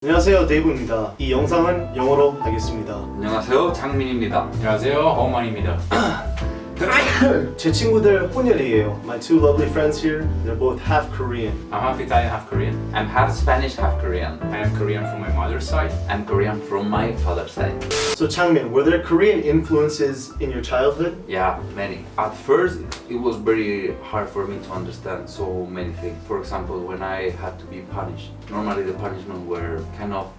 안녕하세요, 데이브입니다. 이 영상은 영어로 하겠습니다. 안녕하세요, 장민입니다. 안녕하세요, 허만입니다. 제 친구들 혼혈이에요. My two lovely friends here, they're both half Korean. I'm half Italian, half Korean. I'm half Spanish, half Korean. I am Korean from my mother's side. I'm Korean from my father's side. So Jangmin, were there Korean influences in your childhood? Yeah, many. At first, it was very hard for me to understand so many things. For example, when I had to be punished, normally the punishment were kind of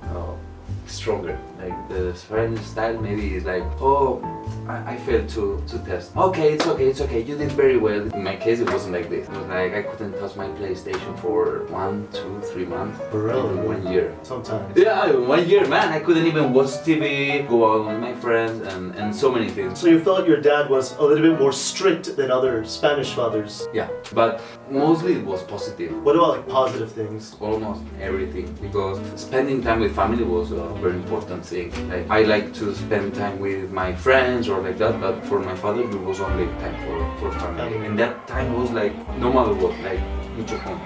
stronger. Like the Spanish style maybe is like, oh, I failed to test. Okay, it's okay, you did very well. In my case, it wasn't like this. It was like I couldn't touch my PlayStation for 1, 2, 3 months. For real? Even 1 year. Sometimes. Yeah, 1 year, man. I couldn't even watch TV, go out with my friends, and so many things. So you felt your dad was a little bit more strict than other Spanish fathers. Yeah, but mostly it was positive. What about like positive things? Almost everything, because spending time with family was a very important thing. Like I like to spend time with my friends or like that, but for my father it was only time for family. And that time was like no matter what, like mucho fun.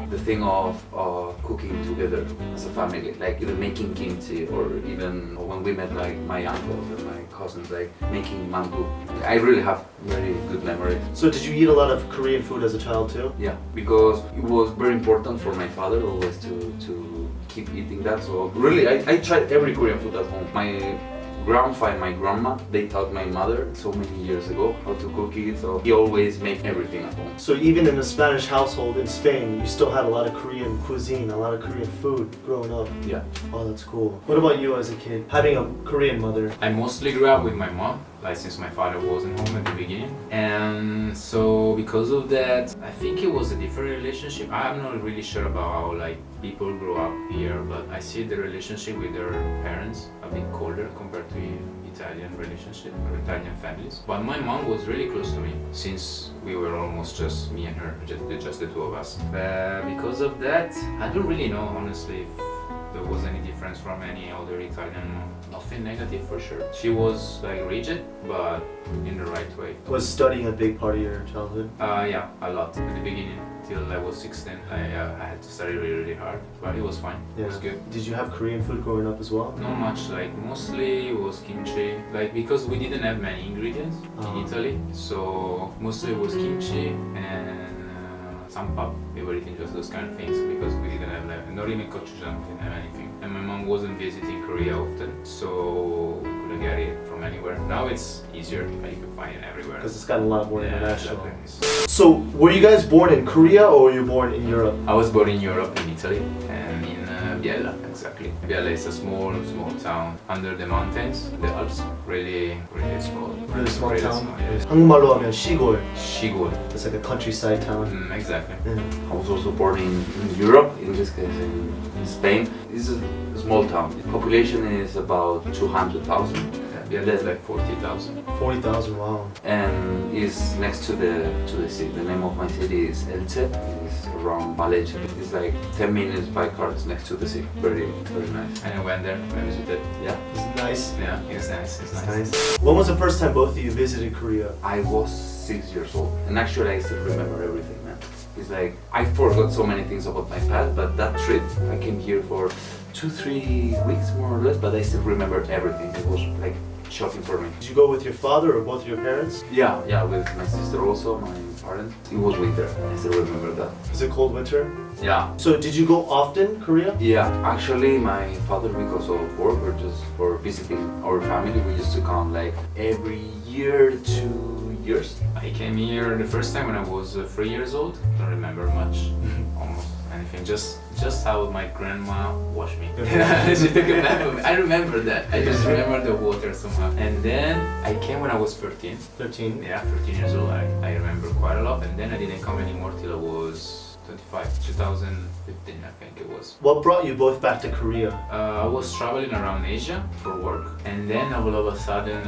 The thing of cooking together as a family, like even making kimchi, or even when we met like my uncles and my cousins, like making mango. I really have very good memories. So did you eat a lot of Korean food as a child too? Yeah, because it was very important for my father always to keep eating that. So really, I tried every Korean food at home. My grandpa and my grandma, they taught my mother so many years ago how to cook it, so he always made everything at home. So even in a Spanish household in Spain, you still had a lot of Korean cuisine, a lot of Korean food growing up. Yeah. Oh, that's cool. What about you as a kid, having a Korean mother? I mostly grew up with my mom, like since my father wasn't home at the beginning. And so because of that, I think it was a different relationship. I'm not really sure about how like people grow up here, but I see the relationship with their parents a bit colder compared to Italian relationship or Italian families. But my mom was really close to me since we were almost just me and her, just the two of us. But because of that, I don't really know honestly if there was any difference from any other Italian mom. Nothing negative for sure. She was like rigid, but in the right way. Was studying a big part of your childhood? Yeah, a lot. At the beginning, till I was 16, I had to study really hard, but it was fine. It was good. Did you have Korean food growing up as well? Not much, like mostly it was kimchi. Like because we didn't have many ingredients in Italy, so mostly it was kimchi and sampap. We were eating just those kind of things because we didn't have like not even gochujang, we didn't have anything. And my mom wasn't visiting Korea often, so we couldn't get it from anywhere. Now it's easier, like you can find it everywhere. Because it's gotten a lot more international. Exactly. So, were you guys born in Korea or were you born in Europe? I was born in Europe, in Italy, and in Biella, exactly. Biella is a small town under the mountains, the Alps. Really small. Really small town. Yeah. 한국말로 하면 시골. 시골. It's like a countryside town. Exactly. I was also born in Europe, in this case in Spain. It's a small town. The population is about 200,000. Biella is like 40,000. 40,000, wow. And is next to the sea. The name of my city is Elche. It's around Vallejo. It's like 10 minutes by car. It's next to the sea. Very nice. And I went there, I visited. Yeah. It's nice. Yeah, it's nice. It's nice. When was the first time both of you visited Korea? I was 6 years old, and actually I still remember everything, man. It's like I forgot so many things about my past, but that trip, I came here for 2-3 weeks more or less, but I still remember everything. It was like shocking for me. Did you go with your father or both of your parents? Yeah, with my sister also, my parents. It was winter. I still remember that. Was it cold winter? Yeah. So did you go often, Korea? Yeah, actually my father, because of work or just for visiting our family, we used to come like every year, 2 years. I came here the first time when I was 3 years old. Don't remember much, almost anything. Just how my grandma washed me. She took a bath. I remember that. I just remember the water somehow. And then I came when I was 13. 13? Yeah, 13 years old. I remember quite a lot. And then I didn't come anymore till I was 25, 2015 I think it was. What brought you both back to Korea? I was traveling around Asia for work, and then all of a sudden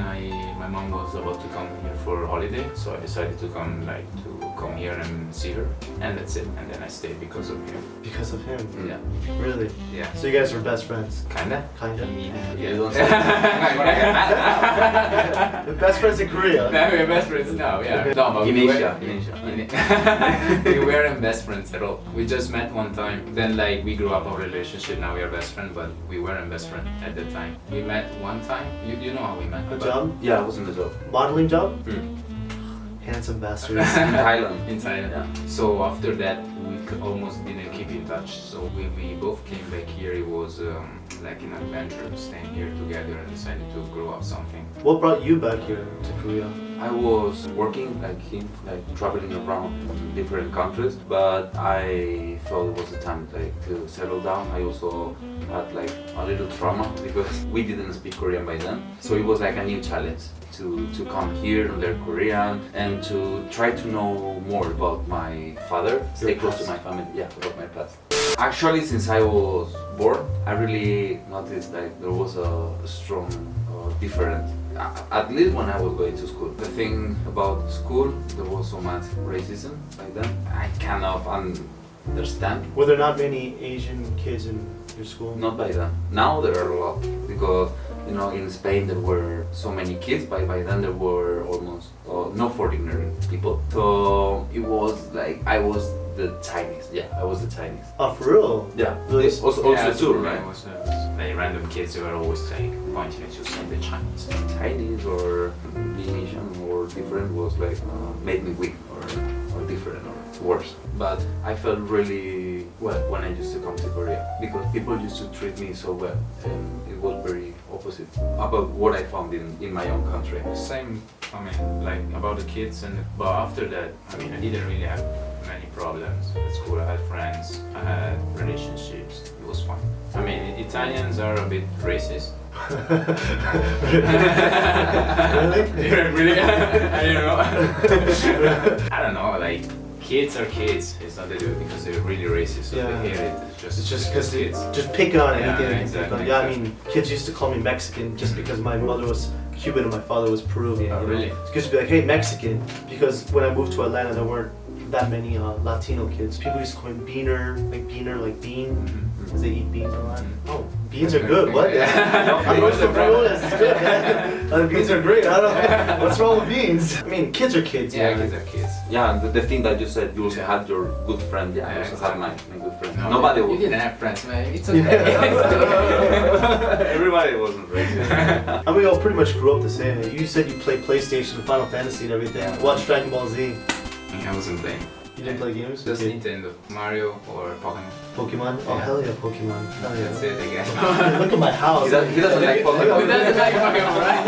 my mom was about to come here for holiday, so I decided to come like to come here and see her, and that's it. And then I stayed because of him. Because of him? Yeah. Really? Yeah. So you guys were best friends? Kinda. Kinda? You don't say. The best friends in Korea? No, we're best friends now, yeah. No, but In we Asia. we weren't best friends at all. We just met one time. Then like we grew up our relationship. Now we are best friends, but we weren't best friends at that time. We met one time. You know how we met? A but- job? Yeah, I was in the job. Modeling job? Mm. Handsome bastards. In Thailand. In Thailand. Yeah. So after that, we almost didn't keep in touch. So when we both came back here, it was like an adventure, staying here together and decided to grow up something. What brought you back here to Korea? I was working like him, like traveling around different countries, but I thought it was the time like to settle down. I also had like a little trauma because we didn't speak Korean by then, so it was like a new challenge to come here and learn Korean and to try to know more about my father, stay close to my family, yeah, about my past. Actually, since I was born, I really noticed like there was a strong difference. At least when I was going to school. The thing about school, there was so much racism back then. I cannot understand. Were there not many Asian kids in your school? Not by then. Now there are a lot because you know in Spain there were so many kids. By then there were almost no foreigner people. So it was like I was the Chinese. Yeah, I was the Chinese. Oh, for real? Yeah. Really? Also Yeah, too, so right? it was, like random kids who were always like pointing at you saying the Chinese. Chinese or being Asian or different was like made me weak or different or worse. But I felt really well when I used to come to Korea because people used to treat me so well and it was very opposite about what I found in my own country. Same, I mean, like about the kids, but after that, I mean, I didn't really have many problems at school. I had friends, I had relationships. It was fun. I mean, Italians are a bit racist. Really? Really? I don't know. I don't know. Like kids are kids. It's not that because they're really racist. So Yeah. they hate it. It's just because kids. just pick on Yeah, anything. they exactly, pick on. Yeah, I exactly. mean, kids used to call me Mexican just because my mother was Cuban and my father was Peruvian. Oh, you know? really? It's used to be like, hey, Mexican, because when I moved to Atlanta, there weren't that many Latino kids. People used to call me Beaner, like bean, because they eat beans a lot. Oh, beans are good. What? Yeah. I'm going to Peru. This is good, man. Beans are great. I don't know. What's wrong with beans? I mean, kids are kids. Yeah, man. kids are kids. Yeah, the thing that you said, you also Yeah. had your good friend. Yeah, I Yeah, also exactly. had my good friend. No, Nobody you was. didn't have friends, man. It's okay. Everybody wasn't racist. I mean, we all pretty much grew up the same. You said you played PlayStation, Final Fantasy, and everything. Watch Dragon Ball Z. I wasn't playing. You didn't play games? Just Okay. Nintendo, Mario or Pokemon. Pokemon? Oh, Yeah. hell yeah, Pokemon. Hell yeah. That's it, I guess. Look at my house. He doesn't like Pokemon. Who doesn't like Pokemon, right?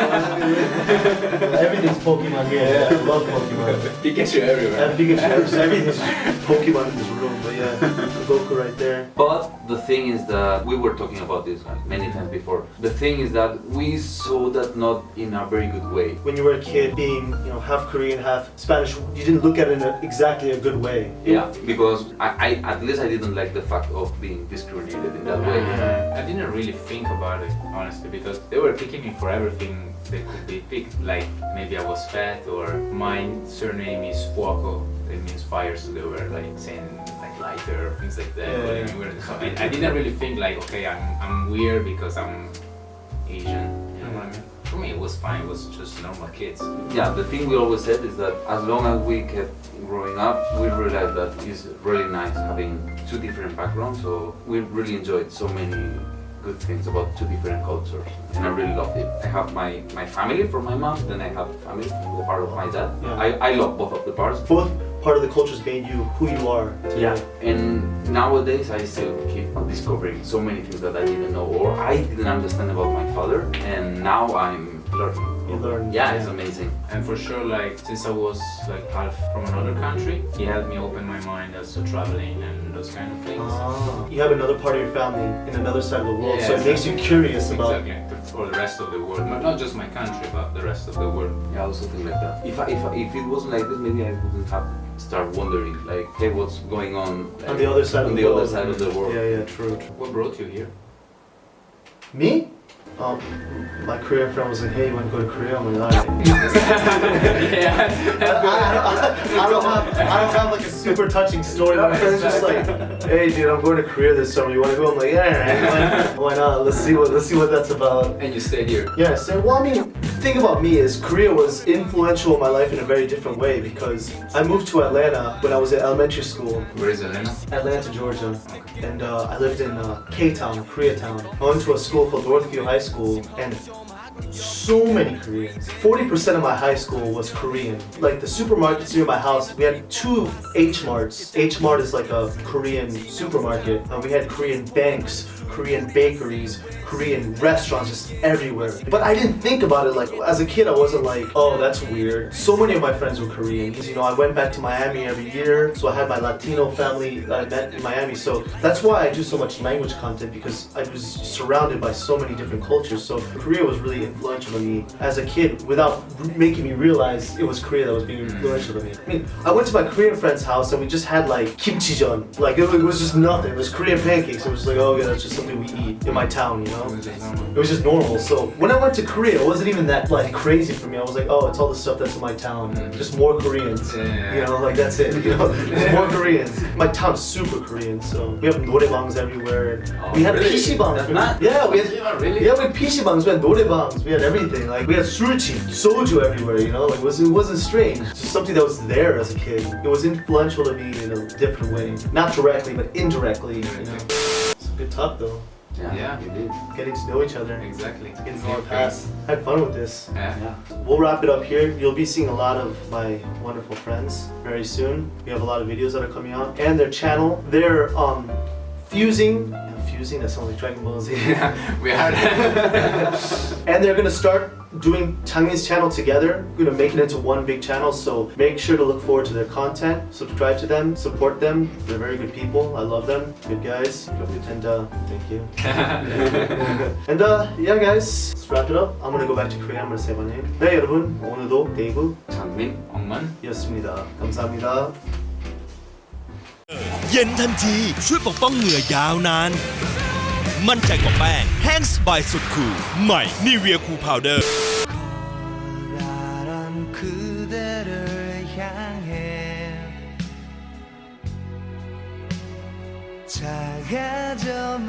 Everything's Pokemon here. Yeah, I love Pokemon. Pikachu everywhere. And Pikachu, just everything's Pokemon in this room. But yeah, Goku right there. But the thing is that we were talking about this like, many times before. The thing is that we saw that not in a very good way. When you were a kid, being half Korean, half Spanish, you didn't look at it in exactly a good way. Yeah, because I at least I didn't like the fact of being discriminated in that way. I didn't really think about it, honestly, because they were picking me for everything they could be picked. Like maybe I was fat, or my surname is Fuoco, it means fire, so they were like saying like lighter, things like that. Yeah. calling me weird. So I didn't really think like, okay, I'm weird because I'm Asian. You know what I mean? For me, it was fine. It was just normal kids. Yeah, the thing we always said is that as long as we kept growing up, we realized that it's really nice having two different backgrounds. So we really enjoyed so many good things about two different cultures, and I really loved it. I have my family from my mom, then I have family from the part of my dad. Yeah. I love both of the parts. Both part of the cultures made you who you are today. Yeah, and nowadays I still keep discovering so many things that I didn't know or I didn't understand about my father, and now I'm learning. You learn. Yeah, it's amazing. And for sure, like since I was like half from another country, he helped me open my mind as to traveling and those kind of things. Ah, you have another part of your family in another side of the world, Yeah, so it makes you curious about. Exactly, for the rest of the world, not just my country, but the rest of the world. Yeah, also something like that. If it wasn't like this, maybe I wouldn't have start wondering like, hey, what's going on like, On the other side of on the the world. other side of the world. Yeah, true. What brought you here? Me? my Korean friend was like, hey, you want to go to Korea? I'm like, alright. I don't have like a super touching story. My friend's just like, hey dude, I'm going to Korea this summer. You want to go? I'm like, yeah, why not? Let's see what that's about. And you stayed here. Yeah, so well, I mean, the thing about me is Korea was influential in my life in a very different way because I moved to Atlanta when I was in elementary school. Where is Atlanta? Atlanta, Georgia. And I lived in K-Town, Koreatown. I went to a school called Northview High School and so many Koreans. 40% of my high school was Korean. Like the supermarkets near my house, we had 2 H-Marts. H-Mart is like a Korean supermarket. We had Korean banks, Korean bakeries, Korean restaurants just everywhere. But I didn't think about it like, as a kid I wasn't like, oh that's weird. So many of my friends were Korean. Because you know, I went back to Miami every year, so I had my Latino family that I met in Miami. So that's why I do so much language content because I was surrounded by so many different cultures. So Korea was really influential to me as a kid without making me realize it was Korea that was being influential to me. I mean, I went to my Korean friend's house and we just had like kimchijeon. Like it was just nothing. It was Korean pancakes. It was like, oh yeah, that's just something we eat in my town, you know? It was just normal. So when I went to Korea, it wasn't even that like crazy for me. I was like, oh, it's all the stuff that's in my town. Just more Koreans. You know, like that's it. You know, just more Koreans. My town's super Korean, so we have norebangs everywhere. We had really? PCbangs. Not- Yeah, we had Really? Yeah, we had PCbangs, we had norebangs, we had everything. Like we had surchi, soju everywhere. You know, like it wasn't strange. It's just something that was there as a kid. It was influential to me in a different way, not directly, but indirectly. You know, it's a good talk though. Yeah. you did. Getting to know each other. Exactly. Getting to know our past. Had fun with this. Yeah. Yeah. We'll wrap it up here. You'll be seeing a lot of my wonderful friends very soon. We have a lot of videos that are coming out. And their channel, they're fusing, that sounds like Dragon Ball Z. Yeah. We had. And they're gonna start doing Jangmin's channel together. We're gonna make it into one big channel, so make sure to look forward to their content, subscribe to them, support them. They're very good people. I love them. Good guys. And thank you. And yeah guys, let's wrap it up. I'm gonna go back to Korea. I'm gonna say my name. 네 여러분, 오늘도 데이브 Jangmin. Akman. 감사합니다. เย็นทันทีช่วยปกป้องเหงื่อยาวนาน มั่นใจกว่าแป้งแห้งสบายสุดคูลใหม่นิเวียคูลพาวเดอร์ 그대를 향해 작아져만